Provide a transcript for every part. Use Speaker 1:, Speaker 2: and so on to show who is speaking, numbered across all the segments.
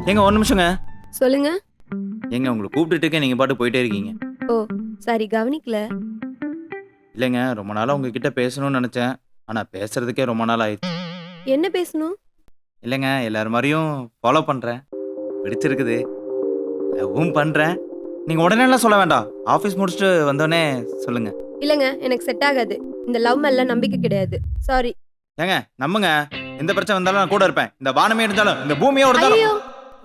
Speaker 1: ஏங்க ஒரு நிமிஷங்க.
Speaker 2: சொல்லுங்க.
Speaker 1: ஏங்க உங்களை கூப்பிட்டுட்டு இருக்கேன், நீங்க பாட்டு போயிட்டே இருக்கீங்க.
Speaker 2: ஓ சாரி, கவனிக்கல.
Speaker 1: இல்லைங்க, ரொம்ப நாளா உங்ககிட்ட பேசணும்னு நினைச்சேன். ஆனா பேசுறதுக்கே ரொம்ப நாள் ஆயிடுச்சு.
Speaker 2: என்ன பேசணும்?
Speaker 1: இல்லைங்க, எல்லாரும் மாதிரியும் ஃபாலோ பண்றேன். பிடிச்சிருக்குது. லவ்வும் பண்றேன். நீங்க உடனே எல்லாம் சொல்ல வேண்டாம். ஆபீஸ் முடிச்சுட்டு வந்தோடனே சொல்லுங்க.
Speaker 2: இல்லங்க, எனக்கு செட் ஆகாது. இந்த லவ் மேல நம்பிக்கை கிடையாது. சாரி.
Speaker 1: ஏங்க நம்புங்க, எந்த பிரச்சனை வந்தாலும் நான் கூட இருப்பேன். இந்த வானமே இருந்தாலும் இந்த பூமியே இருந்தாலும்.
Speaker 2: ஐயோ,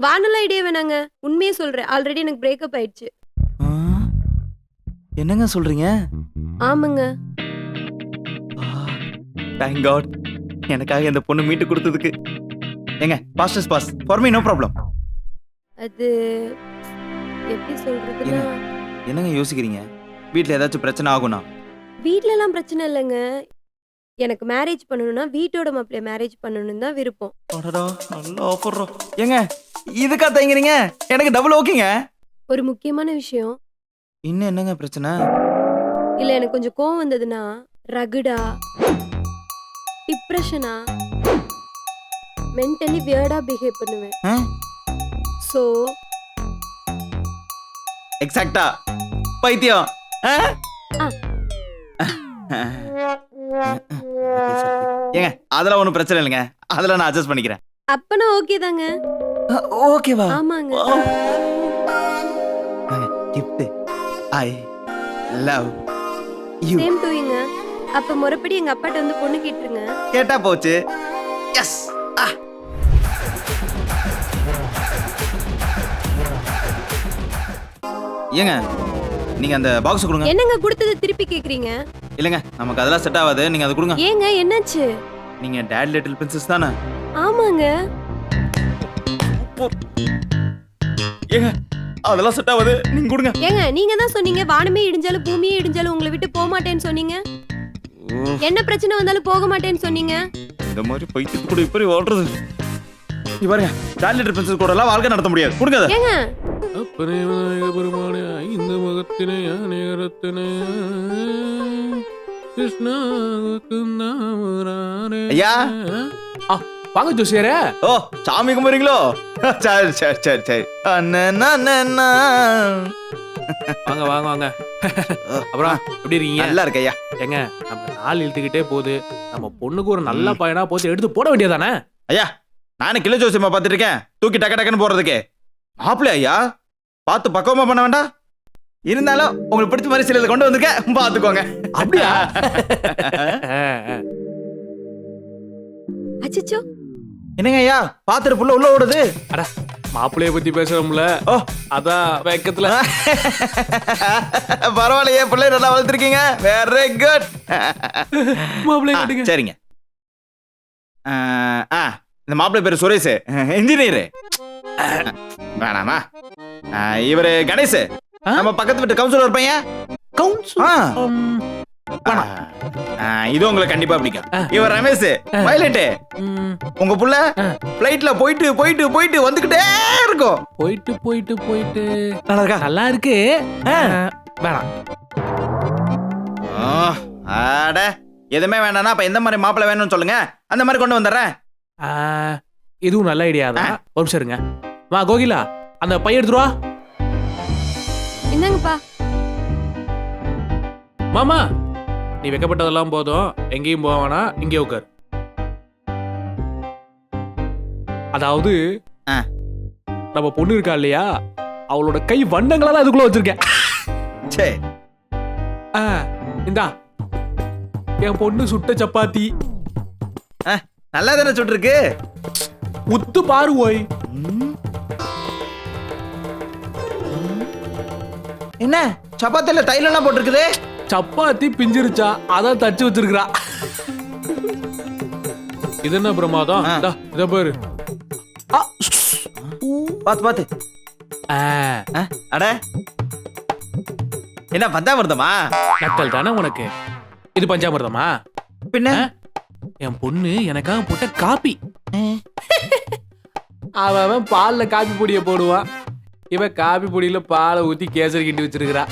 Speaker 2: வானல ஐடியா வேணாங்க. உண்மையே சொல்றேன், ஆல்ரெடி எனக்கு பிரேக்கப் ஆயிடுச்சு.
Speaker 1: ஆ, என்னங்க சொல்றீங்க?
Speaker 2: ஆமாங்க.
Speaker 1: தேங்க் காட், எனக்காக இந்த பொண்ணு மீட்டு கொடுத்ததுக்கு. ஏங்க past is past, for me no problem.
Speaker 2: அது எப்படி சொல்றதுன்னா,
Speaker 1: என்னங்க யோசிக்கிறீங்க? வீட்ல ஏதாச்சும் பிரச்சனை ஆகும்னா?
Speaker 2: வீட்ல எல்லாம் பிரச்சனை இல்லைங்க. எனக்கு மேரேஜ் பண்ணணும்னா வீட்டோட மாப்பிள்ளைய மேரேஜ் பண்ணணும்னு தான் விருப்பம்.
Speaker 1: அடடா, நல்ல ஆஃபர். ஏங்க இதுக்கா தயங்குறீங்க? எனக்கு டபுள் ஓகேங்க.
Speaker 2: ஒரு முக்கியமான விஷயம்.
Speaker 1: இன்னும் என்னங்க பிரச்சனை?
Speaker 2: இல்ல, எனக்கு கொஞ்சம் கோவம் வந்ததுன்னா ரகுடா, டிப்ரெஷனா, மென்டலி வியர்டா பிஹேவ் பண்ணுவேன்.
Speaker 1: ஆ?
Speaker 2: சோ
Speaker 1: எக்ஸாக்ட்டா பைத்தியம். ஆ?
Speaker 2: ஆ.
Speaker 1: ஏங்க அதெல்லாம் ஒன்றும் பிரச்சனை இல்லைங்க, அதெல்லாம் நான் அட்ஜஸ்ட் பண்ணிக்கிறேன்.
Speaker 2: அப்பனா ஓகே தாங்க.
Speaker 1: ஓகேவா?
Speaker 2: ஆமாங்க.
Speaker 1: Gift I love you.
Speaker 2: Same டூயிங்க. அப்ப முறைப்படி எங்க அப்பாட்ட வந்து பொண்ணு கேட்டுருங்க.
Speaker 1: கேட்டா போச்சு. எஸ். ஏங்க நீங்க அந்த பாக்ஸ் கொடுங்க.
Speaker 2: என்னங்க கொடுத்தது திருப்பி கேக்குறீங்க?
Speaker 1: இல்லைங்க, நமக்கு அதெல்லாம் செட் ஆகாது. நீங்க அதை கொடுங்க.
Speaker 2: ஏங்க என்னாச்சு?
Speaker 1: நீங்க டேட் லிட்டில் பிரின்சஸ் தானே?
Speaker 2: ஆமாங்க.
Speaker 1: ஏங்க அதெல்லாம் செட் ஆகாது, நீங்க கொடுங்க.
Speaker 2: ஏங்க நீங்க தான் சொன்னீங்க வானமே இடிஞ்சாலும் பூமியே இடிஞ்சாலும் உங்களை விட்டு போக மாட்டேன்னு சொன்னீங்க. என்ன பிரச்சனை வந்தாலும் போக மாட்டேன்னு சொன்னீங்க.
Speaker 1: இந்த மாதிரி பைத்தியத்து கூட இப்படி ஓடுறது. நீ பாருங்க, டேட் லிட்டில் பிரின்சஸ் கூட எல்லாம் வாழ்க்கை நடத்த முடியாது. கொடுங்க அதை.
Speaker 2: ஏங்க
Speaker 3: அப்பனே விநாயக பெருமானே இந்த முகத்தினே அநேகரத்தினே கிருஷ்ணா
Speaker 1: ஐயா.
Speaker 3: வாங்க ஜோசியரே.
Speaker 1: ஓ சாமி கும்பிடுறீங்களோ? சரி சரி சரி சரி.
Speaker 3: வாங்க வாங்க வாங்க. அப்புறம் எப்படி இருக்கீங்க?
Speaker 1: நல்லா இருக்க ஐயா.
Speaker 3: ஏங்க நம்ம நாள் இழுத்துக்கிட்டே போகுது. நம்ம பொண்ணுக்கு ஒரு நல்ல பையனா போச்சு எடுத்து போட வேண்டியதானே?
Speaker 1: ஐயா நானும் கிலோ ஜோசியமா பார்த்துட்டு இருக்கேன். தூக்கி டக்க டக்குன்னு போறதுக்கு. மாப்பிள்ளை ஐயா பார்த்து பக்குவமா பண்ண வேண்டாம். இருந்தாலும் உங்களுக்கு பிடிச்ச மாதிரி சில கொண்டு வந்திருக்கேன், பார்த்துக்கோங்க.
Speaker 3: அப்படியா?
Speaker 2: அச்சச்சோ,
Speaker 1: என்னங்க ஐயா பாத்துட்டு புள்ள உள்ள ஓடுது.
Speaker 3: அட மாப்பிள்ளைய பத்தி பேசுறோம்ல,
Speaker 1: ஓ
Speaker 3: அதான் வெக்கத்துல.
Speaker 1: பரவாயில்லையே, பிள்ளை நல்லா வளர்த்துருக்கீங்க. Very good.
Speaker 3: மாப்பிள்ளைய
Speaker 1: சரிங்க. இந்த மாப்பிள்ளை பேரு சுரேஷ், இன்ஜினியரு. வேணாமா? இவரு கணேஷ், நம்ம பக்கத்து வீட்டு கவுன்சிலர் பையன். இது உங்களுக்கு கண்டிப்பா பிடிக்கும். இவர் ரமேஷ், வயலட். உங்க புள்ள பிளைட்ல போயிட்டு போயிட்டு போயிட்டு வந்துகிட்டே இருக்கும்.
Speaker 3: போயிட்டு போயிட்டு போயிட்டு
Speaker 1: நல்லா இருக்கா?
Speaker 3: நல்லா இருக்கு. வேணாம்.
Speaker 1: அட எதுவுமே வேணாம்னா அப்ப எந்த மாதிரி மாப்பிள்ளை வேணும்னு சொல்லுங்க, அந்த மாதிரி கொண்டு வந்துடுறேன்.
Speaker 3: இதுவும் நல்ல ஐடியா தான். ஒரு நிமிஷம் இருங்க. வா கோகிலா, அந்த பைய எடுத்துருவா.
Speaker 2: என்னங்கப்பா?
Speaker 3: மாமா நீ வெக்கப்பட்டதெல்லாம் போதும், எங்கேயும் போவானா, இங்கே உட்கார். அதாவது நம்ம பொண்ணு இருக்கா இல்லையா, அவளோட கை வண்ணங்களா அதுக்குள்ள வச்சிருக்கேன்.
Speaker 1: சரி
Speaker 3: இந்தா என் பொண்ணு சுட்ட சப்பாத்தி.
Speaker 1: நல்லா தானே சுட்டுருக்கு.
Speaker 3: உத்து பாரு ஓய்.
Speaker 1: என்ன சப்பாத்தில தைலம் எல்லாம் போட்டிருக்குது?
Speaker 3: சப்பாத்தி பிஞ்சிருச்சா, அதான் தச்சு வச்சிருக்கா. இது என்ன பிரமாதம்? இத பாரு.
Speaker 1: பாத்து பாத்து. அட என்ன பஞ்சாமிர்தமா?
Speaker 3: நக்கல் தானே உனக்கு. இது பஞ்சாமிர்தமா?
Speaker 1: பின்ன
Speaker 3: என் பொண்ணு எனக்காக போட்ட காப்பி. அவன் பால்ல காப்பி பொடியை போடுவான், இவன் காப்பி பொடியில பாலை ஊத்தி கேசரி கிண்டி வச்சிருக்கிறா.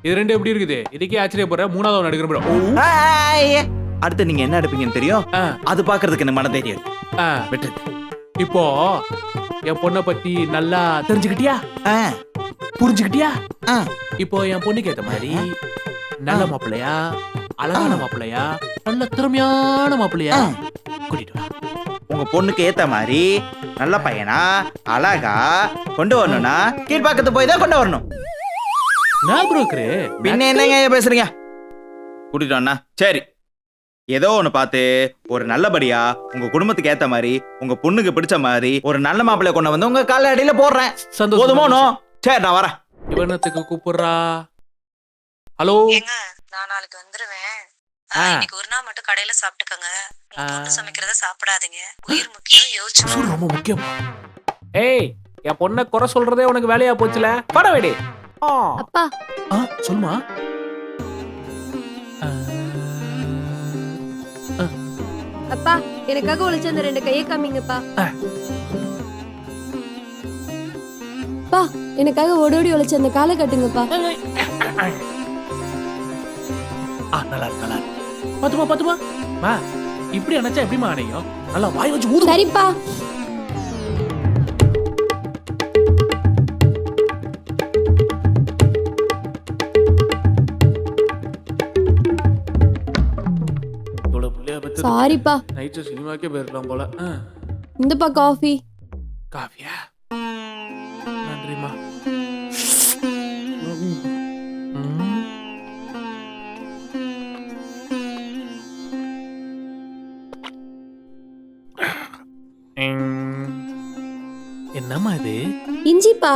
Speaker 3: இது ரெண்டு எப்படி இருக்குது? இதுக்கே ஆச்சரியப்படுற. மூணாவது எடுக்கிற.
Speaker 1: அடுத்து நீங்க என்ன எடுப்பீங்கன்னு தெரியும். அது பாக்குறதுக்கு என்ன மன தைரியம்.
Speaker 3: விட்டு இப்போ என் பொண்ணை பத்தி நல்லா தெரிஞ்சுக்கிட்டியா புரிஞ்சுக்கிட்டியா இப்போ என் பொண்ணுக்கு ஏத்த மாதிரி நல்ல மாப்பிள்ளையா அழகான மாப்பிள்ளையா நல்ல திறமையான மாப்பிள்ளையா கூட்டிட்டு வா.
Speaker 1: உங்க பொண்ணுக்கு ஏத்த மாதிரி நல்ல பையனா அழகா கொண்டு வரணும்னா கீழ்பாக்கத்து போய் தான் கொண்டு வரணும்.
Speaker 3: நான் புரோக்கரு
Speaker 1: பின்ன என்னங்க பேசுறீங்க? கூட்டிட்டு வாண்ணா. சரி, ஏதோ ஒண்ணு பார்த்து ஒரு நல்லபடியா உங்க குடும்பத்துக்கு ஏத்த மாதிரி உங்க பொண்ணுக்கு பிடிச்ச மாதிரி ஒரு நல்ல மாப்பிள்ளைய கொண்டு வந்து உங்க கால அடியில போடுறேன்.
Speaker 3: சந்தோஷம்.
Speaker 1: போதுமோனோ? சரி, நான் வரேன்.
Speaker 3: இவனத்துக்கு கூப்பிடுறா. ஹலோ,
Speaker 4: ஏங்க நான் நாளைக்கு வந்துருவேன். இன்னைக்கு ஒரு நாள் மட்டும் கடையில சாப்பிட்டுக்கங்க. உங்க பொண்ணு சமைக்கிறத சாப்பிடாதீங்க. உயிர் முக்கியம், யோசிச்சு
Speaker 3: சூர் ரொம்ப முக்கியம். ஏய், என் பொண்ணை குறை சொல்றதே உனக்கு வேலையா போச்சுல. பட வேடி.
Speaker 2: அப்பா
Speaker 3: சொல்லுமா.
Speaker 2: அப்பா எனக்காக உழைச்ச அந்த 2 கையை காமிங்கப்பா. அப்பா எனக்காக ஓடோடி உழைச்ச அந்த காலை கட்டுங்கப்பா.
Speaker 3: நல்லா இருக்கு, நல்லா இருக்கு. பாத்துமா பாத்துமா மா, இப்படி அணைச்சா எப்படிமா அணையும்? நல்லா வாய் வச்சு ஊது.
Speaker 2: சரிப்பா. சாரிப்பா.
Speaker 3: நைட்டு சினிமாக்கே போயிருக்கலாம் போல.
Speaker 2: இந்தப்பா காஃபி.
Speaker 3: காஃபியா? நன்றிமா. என்னம்மா இது?
Speaker 2: இஞ்சிப்பா.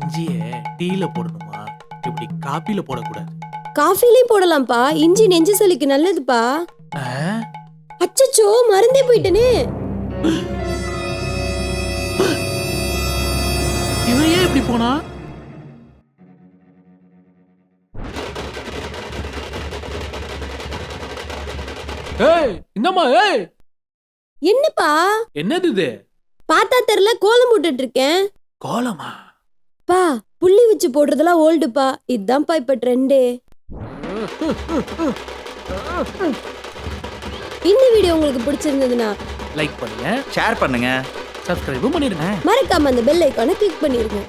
Speaker 3: இஞ்சிய டீல போடணுமா, இப்படி காப்பில போடக்கூடாது.
Speaker 2: காஃபிலே போடலாம்ப்பா. இஞ்சி நெஞ்சு சளிக்கு நல்லதுப்பா. அச்சச்சோ, மறந்தே போயிட்டனே.
Speaker 3: இவன் ஏன் இப்படி போனா? ஏய், இந்தம்மா. ஏய்,
Speaker 2: என்னப்பா?
Speaker 3: என்னது இது?
Speaker 2: பார்த்தா தெரியல, கோலம் போட்டுட்டு இருக்கேன்.
Speaker 3: கோலமா?
Speaker 2: பா புள்ளி வச்சு போடுறதெல்லாம் ஓல்டுப்பா. இதுதான்ப்பா இப்ப ட்ரெண்டே. இந்த வீடியோ உங்களுக்கு பிடிச்சிருந்ததுன்னா
Speaker 3: லைக் பண்ணுங்க,
Speaker 1: ஷேர் பண்ணுங்க,
Speaker 3: சப்ஸ்கிரைபும் பண்ணிருங்க.
Speaker 2: மறக்காம அந்த பெல் ஐகானை கிளிக் பண்ணிருங்க.